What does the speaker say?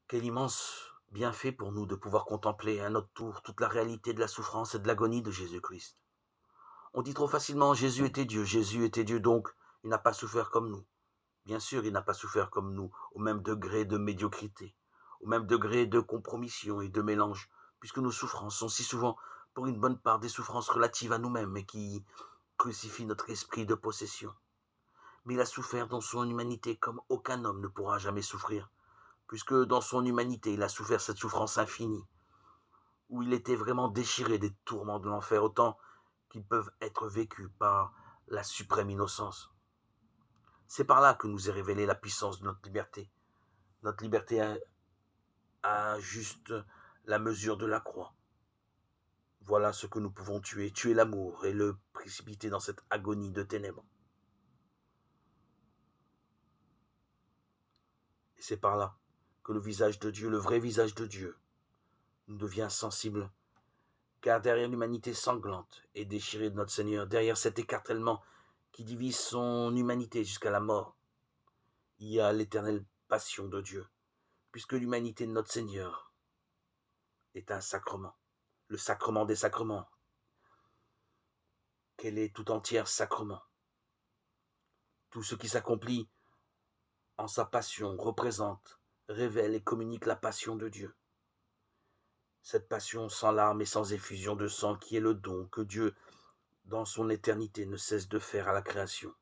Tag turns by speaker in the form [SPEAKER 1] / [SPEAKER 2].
[SPEAKER 1] Quel immense bienfait pour nous de pouvoir contempler à notre tour toute la réalité de la souffrance et de l'agonie de Jésus-Christ. On dit trop facilement Jésus était Dieu donc il n'a pas souffert comme nous. Bien sûr, il n'a pas souffert comme nous, au même degré de médiocrité, au même degré de compromission et de mélange, puisque nos souffrances sont si souvent, pour une bonne part, des souffrances relatives à nous-mêmes et qui crucifient notre esprit de possession. Mais il a souffert dans son humanité comme aucun homme ne pourra jamais souffrir, puisque dans son humanité, il a souffert cette souffrance infinie, où il était vraiment déchiré des tourments de l'enfer, autant qu'ils peuvent être vécus par la suprême innocence. C'est par là que nous est révélée la puissance de notre liberté. Notre liberté a juste la mesure de la croix. Voilà ce que nous pouvons tuer l'amour et le précipiter dans cette agonie de ténèbres. Et c'est par là que le visage de Dieu, le vrai visage de Dieu, nous devient sensible. Car derrière l'humanité sanglante et déchirée de notre Seigneur, derrière cet écartèlement qui divise son humanité jusqu'à la mort, il y a l'éternelle passion de Dieu, puisque l'humanité de notre Seigneur est un sacrement, le sacrement des sacrements, qu'elle est tout entière sacrement. Tout ce qui s'accomplit en sa passion représente, révèle et communique la passion de Dieu. Cette passion sans larmes et sans effusion de sang qui est le don que Dieu, dans son éternité, ne cesse de faire à la création.